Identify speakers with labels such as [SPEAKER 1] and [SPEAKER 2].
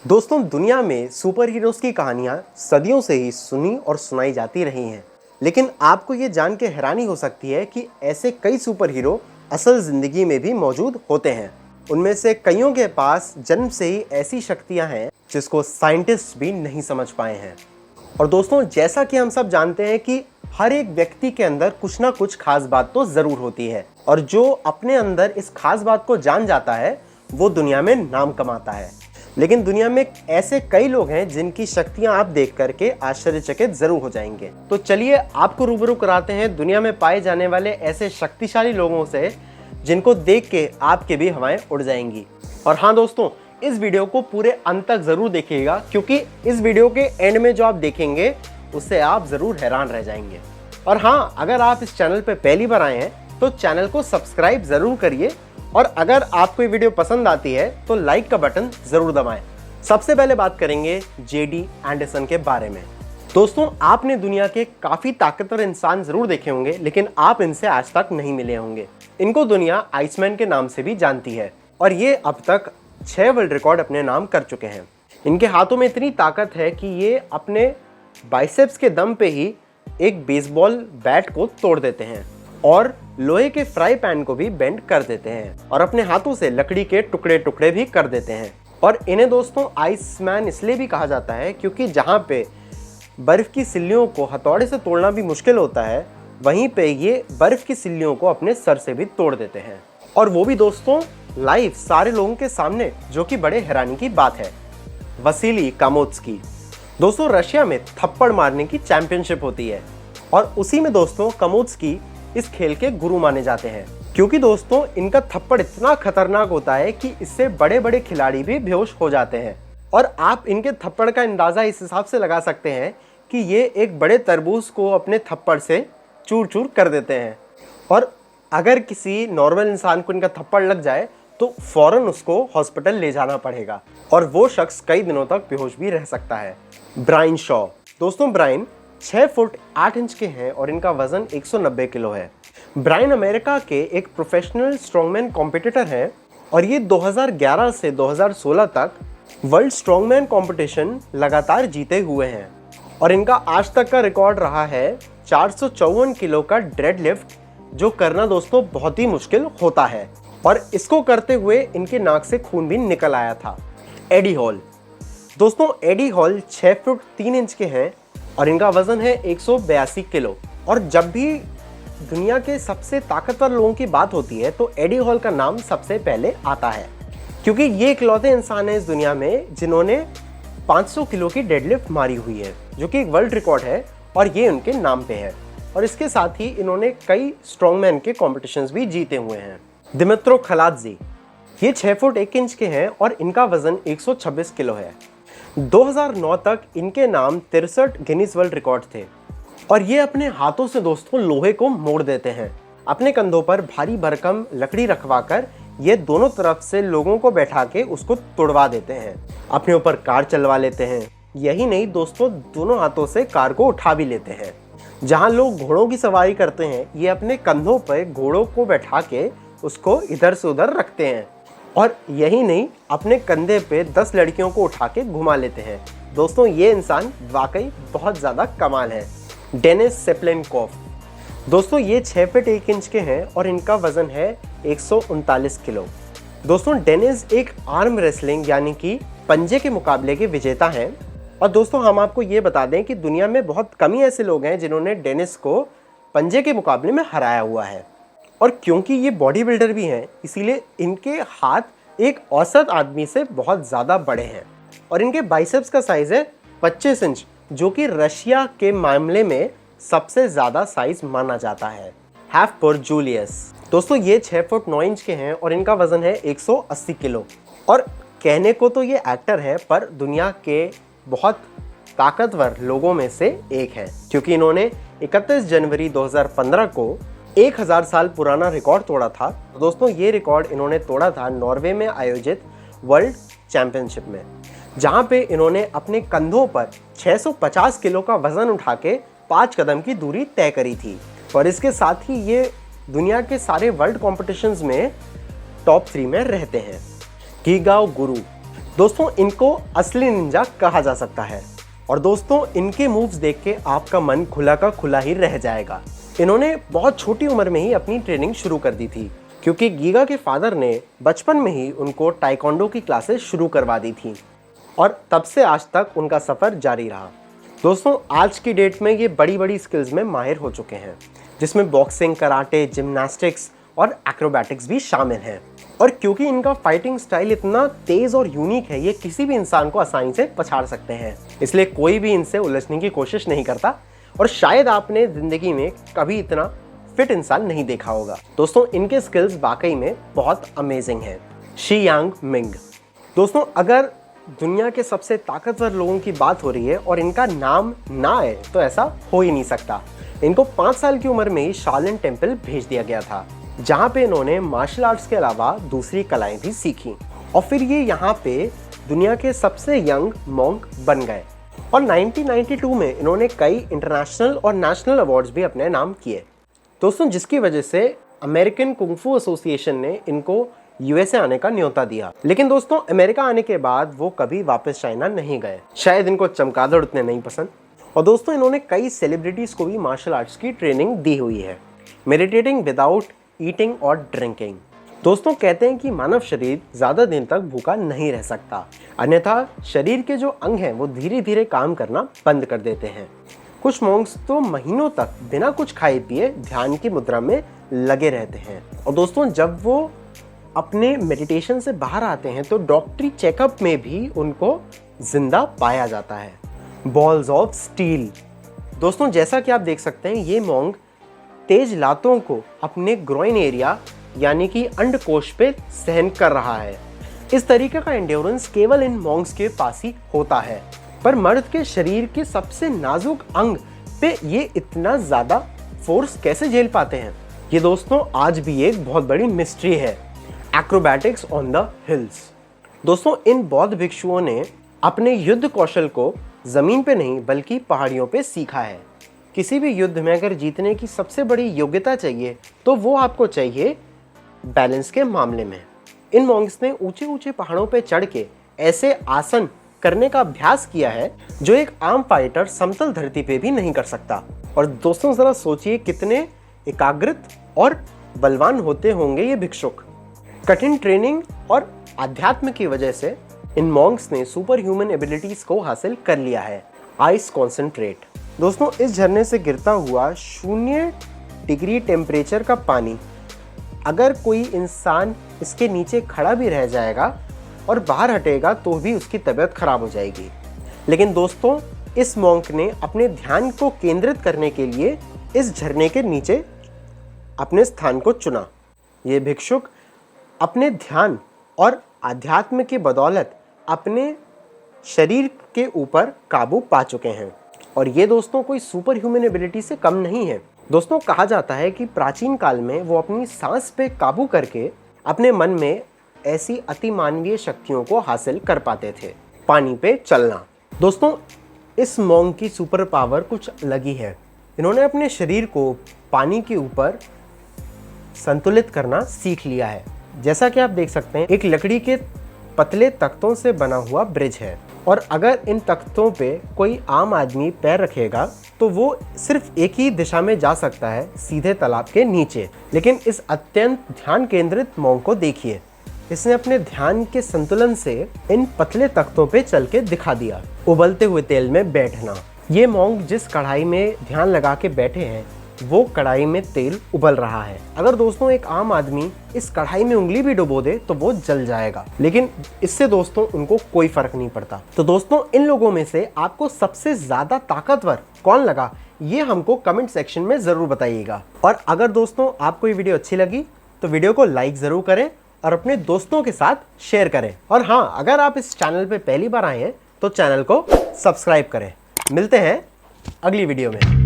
[SPEAKER 1] दोस्तों, दुनिया में सुपर हीरोज की कहानियां सदियों से ही सुनी और सुनाई जाती रही हैं। लेकिन आपको ये जान के हैरानी हो सकती है कि ऐसे कई सुपर हीरो असल जिंदगी में भी मौजूद होते हैं। उनमें से कईयों के पास जन्म से ही ऐसी शक्तियां हैं जिसको साइंटिस्ट भी नहीं समझ पाए हैं। और दोस्तों, जैसा कि हम सब जानते हैं कि हर एक व्यक्ति के अंदर कुछ ना कुछ खास बात तो जरूर होती है, और जो अपने अंदर इस खास बात को जान जाता है वो दुनिया में नाम कमाता है। लेकिन दुनिया में ऐसे कई लोग हैं जिनकी शक्तियां आप देख करके आश्चर्यचकित जरूर हो जाएंगे। तो चलिए आपको रूबरू कराते हैं दुनिया में पाए जाने वाले ऐसे शक्तिशाली लोगों से जिनको देख के आपके भी हवाएं उड़ जाएंगी। और हाँ दोस्तों, इस वीडियो को पूरे अंत तक जरूर देखिएगा, क्योंकि इस वीडियो के एंड में जो आप देखेंगे उससे आप जरूर हैरान रह जाएंगे। और हाँ, अगर आप इस चैनल पे पहली बार आए हैं तो चैनल को सब्सक्राइब जरूर करिए, और अगर आपको ये वीडियो पसंद आती है तो लाइक का बटन जरूर दबाएं। सबसे पहले बात करेंगे जेडी एंडरसन के बारे में। दोस्तों, आपने दुनिया के काफी ताकतवर इंसान जरूर देखे होंगे, लेकिन आप इनसे आज तक नहीं मिले होंगे। इनको दुनिया आइसमैन के नाम से भी जानती है, और ये अब तक 6 वर्ल्ड रिकॉर्ड अपने नाम कर चुके हैं। इनके हाथों में इतनी ताकत है कि ये अपने बाइसेप्स के दम पे ही एक बेसबॉल बैट को तोड़ देते हैं, और लोहे के फ्राई पैन को भी बेंड कर देते हैं, और अपने हाथों से लकड़ी के टुकड़े टुकड़े भी कर देते हैं। और इन्हें दोस्तों आइसमैन इसलिए भी कहा जाता है क्योंकि जहाँ पे बर्फ की सिल्लियों को हथौड़े से तोड़ना भी मुश्किल होता है, वहीं पे ये बर्फ की सिल्लियों को अपने सर से भी तोड़ देते हैं, और वो भी दोस्तों लाइव सारे लोगों के सामने, जो कि बड़े हैरानी की बात है। वसीली कामोत्स्की। दोस्तों, रशिया में थप्पड़ मारने की चैंपियनशिप होती है, और उसी में दोस्तों कामोत्स्की इस खेल के गुरु माने जाते हैं, क्योंकि दोस्तों इनका थप्पड़ इतना खतरनाक होता है कि इससे बड़े बड़े खिलाड़ी भी बेहोश हो जाते हैं। और आप इनके थप्पड़ का अंदाजा इस हिसाब से लगा सकते हैं कि ये एक बड़े तरबूज को अपने थप्पड़ से चूर चूर कर देते हैं, और अगर किसी नॉर्मल इंसान को इनका थप्पड़ लग जाए तो फौरन उसको हॉस्पिटल ले जाना पड़ेगा, और वो शख्स कई दिनों तक बेहोश भी रह सकता है। ब्रायन शॉ। दोस्तों, ब्रायन 6 फुट 8 इंच के हैं और इनका वजन 190 किलो है। ब्रायन अमेरिका के एक प्रोफेशनल स्ट्रॉन्गमैन कॉम्पिटिटर हैं, और ये 2011 से 2016 तक वर्ल्ड स्ट्रॉन्गमैन कंपटीशन लगातार जीते हुए हैं। और इनका आज तक का रिकॉर्ड रहा है 454 किलो का डेडलिफ्ट, जो करना दोस्तों बहुत ही मुश्किल होता है, और इसको करते हुए इनके नाक से खून भी निकल आया था। Eddie Hall. दोस्तों, एडी हॉल 6 फुट 3 इंच के हैं और इनका वजन है 182 किलो। और जब भी दुनिया के सबसे ताकतवर लोगों की बात होती है तो एडी हॉल का नाम सबसे पहले आता है, क्योंकि ये इकलौते इंसान हैं इस दुनिया में जिन्होंने 500 किलो की डेडलिफ्ट मारी हुई है, जो कि एक वर्ल्ड रिकॉर्ड है, और ये उनके नाम पे है। और इसके साथ ही इन्होंने कई स्ट्रॉन्गमैन के कॉम्पिटिशंस भी जीते हुए हैं। दिमित्रो खलात्जी। ये 6 फुट 1 इंच के हैं और इनका वजन 126 किलो है। 2009 तक इनके नाम 63 गिनीज वर्ल्ड रिकॉर्ड थे, और ये अपने हाथों से दोस्तों लोहे को मोड़ देते हैं। अपने कंधों पर भारी भरकम लकड़ी रखवाकर ये दोनों तरफ से लोगों को बैठा के उसको तोड़वा देते हैं। अपने ऊपर कार चलवा लेते हैं। यही नहीं दोस्तों, दोनों हाथों से कार को उठा भी लेते हैं। जहाँ लोग घोड़ों की सवारी करते हैं, ये अपने कंधों पर घोड़ों को बैठा के उसको इधर से उधर रखते हैं। और यही नहीं, अपने कंधे पे 10 लड़कियों को उठा के घुमा लेते हैं। दोस्तों, ये इंसान वाकई बहुत ज़्यादा कमाल है। डेनिस सेप्लेनकोफ। दोस्तों, ये 6 फुट 1 इंच के हैं और इनका वजन है 139 किलो। दोस्तों, डेनिस एक आर्म रेसलिंग यानी कि पंजे के मुकाबले के विजेता हैं। और दोस्तों, हम आपको ये बता दें कि दुनिया में बहुत कम ही ऐसे लोग हैं जिन्होंने डेनिस को पंजे के मुकाबले में हराया हुआ है। और क्योंकि ये बॉडी बिल्डर भी हैं, इसीलिए इनके हाथ एक औसत आदमी से बहुत ज़्यादा बड़े हैं, और इनके बाइसेप्स का साइज़ है 25 इंच, जो कि रशिया के मामले में सबसे ज़्यादा साइज माना जाता है। हैफ्टर जूलियस। दोस्तों, ये 6 फुट 9 इंच के हैं और इनका वजन है 180 किलो। और कहने को तो ये एक्टर है, पर दुनिया के बहुत ताकतवर लोगों में से एक है, क्योंकि इन्होंने 31 जनवरी 2015 को 1000 साल पुराना रिकॉर्ड तोड़ा था। तो दोस्तों, ये रिकॉर्ड इन्होंने तोड़ा था नॉर्वे में आयोजित वर्ल्ड चैंपियनशिप में, जहां पे इन्होंने अपने कंधों पर 650 किलो का वजन उठा के 5 कदम की दूरी तय करी थी। और इसके साथ ही ये दुनिया के सारे वर्ल्ड कॉम्पिटिशन्स में टॉप 3 में रहते हैं। गिगाओ गुरु। दोस्तों इनको असली निंजा कहा जा सकता है और दोस्तों इनके मूव्स देख के आपका मन खुला का खुला ही रह जाएगा। इन्होंने बहुत छोटी उम्र में ही अपनी ट्रेनिंग शुरू कर दी थी क्योंकि गीगा के फादर ने बचपन में ही उनको ताइक्वांडो की क्लासेस शुरू करवा दी थी और तब से आज तक उनका सफ़र जारी रहा। दोस्तों आज की डेट में ये बड़ी बड़ी स्किल्स में माहिर हो चुके हैं जिसमें बॉक्सिंग, कराटे, जिम्नास्टिक्स और एक्रोबैटिक्स भी शामिल हैं। और क्योंकि इनका फाइटिंग स्टाइल इतना तेज़ और यूनिक है, ये किसी भी इंसान को आसानी से पछाड़ सकते हैं, इसलिए कोई भी इनसे उलझने की कोशिश नहीं करता और शायद आपने ज़िंदगी में कभी इतना फिट इंसान नहीं देखा होगा। दोस्तों इनके स्किल्स वाकई में बहुत अमेजिंग हैं। She Yang Ming. दोस्तों अगर दुनिया के सबसे ताकतवर लोगों की बात हो रही है और इनका नाम ना आए तो ऐसा हो ही नहीं सकता। इनको 5 साल की उम्र में ही शाओलिन टेम्पल भेज दिया गया था जहाँ पे इन्होंने मार्शल आर्ट्स के अलावा दूसरी कलाएं भी सीखी और फिर ये यहाँ पे दुनिया के सबसे यंग मॉन्क बन गए और 1992 में इन्होंने कई इंटरनेशनल और नेशनल अवार्ड्स भी अपने नाम किए दोस्तों, जिसकी वजह से अमेरिकन कुंग-फू एसोसिएशन ने इनको यूएसए आने का न्योता दिया। लेकिन दोस्तों अमेरिका आने के बाद वो कभी वापस चाइना नहीं गए, शायद इनको चमगादड़ उतने नहीं पसंद। और दोस्तों इन्होंने कई सेलिब्रिटीज को भी मार्शल आर्ट्स की ट्रेनिंग दी हुई है, मेडिटेटिंग विदाउट ईटिंग और ड्रिंकिंग। दोस्तों कहते हैं कि मानव शरीर ज्यादा दिन तक भूखा नहीं रह सकता, अन्यथा शरीर के जो अंग हैं वो धीरे धीरे काम करना बंद कर देते हैं। कुछ मॉन्क्स तो महीनों तक बिना कुछ खाए पिए ध्यान की मुद्रा में लगे रहते हैं और दोस्तों जब वो अपने मेडिटेशन से बाहर आते हैं तो डॉक्टरी चेकअप में भी उनको जिंदा पाया जाता है। Balls of steel. दोस्तों जैसा कि आप देख सकते हैं ये मॉन्क तेज लातों को अपने ग्रोइन एरिया यानी कि अंडकोश पे सहन कर रहा है। इस तरीके का एंड्योरेंस केवल इन मॉन्क्स के पास ही होता है, पर मर्द के शरीर के सबसे नाजुक अंग पे ये इतना ज्यादा फोर्स कैसे झेल पाते हैं, ये दोस्तों आज भी एक बहुत बड़ी मिस्ट्री है। Acrobatics on the hills. दोस्तों इन बौद्ध भिक्षुओं ने अपने युद्ध कौशल को जमीन पे नहीं बल्कि पहाड़ियों पे सीखा है। किसी भी युद्ध में अगर जीतने की सबसे बड़ी योग्यता चाहिए तो वो आपको चाहिए बैलेंस के मामले में। इन मॉन्क्स ने ऊंचे ऊंचे पहाड़ों पे चढ़ के ऐसे आसन करने का अभ्यास किया है जो एक आम फाइटर समतल धरती पे भी नहीं कर सकता। और दोस्तों जरा सोचिए कितने एकाग्रित और बलवान होते होंगे ये भिक्षुक। कठिन ट्रेनिंग और अध्यात्म की वजह से इन मॉन्क्स ने सुपर ह्यूमन एबिलिटीज को हासिल कर लिया है। Ice concentrate. दोस्तों इस झरने से गिरता हुआ 0 डिग्री टेम्परेचर का पानी, अगर कोई इंसान इसके नीचे खड़ा भी रह जाएगा और बाहर हटेगा तो भी उसकी तबीयत खराब हो जाएगी। लेकिन दोस्तों इस मॉन्क ने अपने ध्यान को केंद्रित करने के लिए इस झरने के नीचे अपने स्थान को चुना। ये भिक्षुक अपने ध्यान और आध्यात्म की बदौलत अपने शरीर के ऊपर काबू पा चुके हैं और ये दोस्तों कोई सुपर ह्यूमन एबिलिटी से कम नहीं है। दोस्तों कहा जाता है कि प्राचीन काल में वो अपनी सांस पे काबू करके अपने मन में ऐसी अतिमानवीय शक्तियों को हासिल कर पाते थे। पानी पे चलना। दोस्तों इस मॉन्क की सुपर पावर कुछ अलग ही है। इन्होंने अपने शरीर को पानी के ऊपर संतुलित करना सीख लिया है। जैसा कि आप देख सकते हैं एक लकड़ी के पतले तख्तों से बना हुआ ब्रिज है और अगर इन तख्तों पे कोई आम आदमी पैर रखेगा तो वो सिर्फ एक ही दिशा में जा सकता है, सीधे तालाब के नीचे। लेकिन इस अत्यंत ध्यान केंद्रित मॉन्क को देखिए, इसने अपने ध्यान के संतुलन से इन पतले तख्तों पे चल के दिखा दिया। उबलते हुए तेल में बैठना। ये मॉन्क जिस कढ़ाई में ध्यान लगा के बैठे हैं वो कढ़ाई में तेल उबल रहा है। अगर दोस्तों एक आम आदमी इस कढ़ाई में उंगली भी डुबो दे तो वो जल जाएगा, लेकिन इससे दोस्तों उनको कोई फर्क नहीं पड़ता। तो दोस्तों इन लोगों में से आपको सबसे ज्यादा ताकतवर कौन लगा ये हमको कमेंट सेक्शन में जरूर बताइएगा। और अगर दोस्तों आपको ये वीडियो अच्छी लगी तो वीडियो को लाइक जरूर करें और अपने दोस्तों के साथ शेयर करें। और हाँ, अगर आप इस चैनल पे पहली बार आए हैं तो चैनल को सब्सक्राइब करें। मिलते हैं अगली वीडियो में।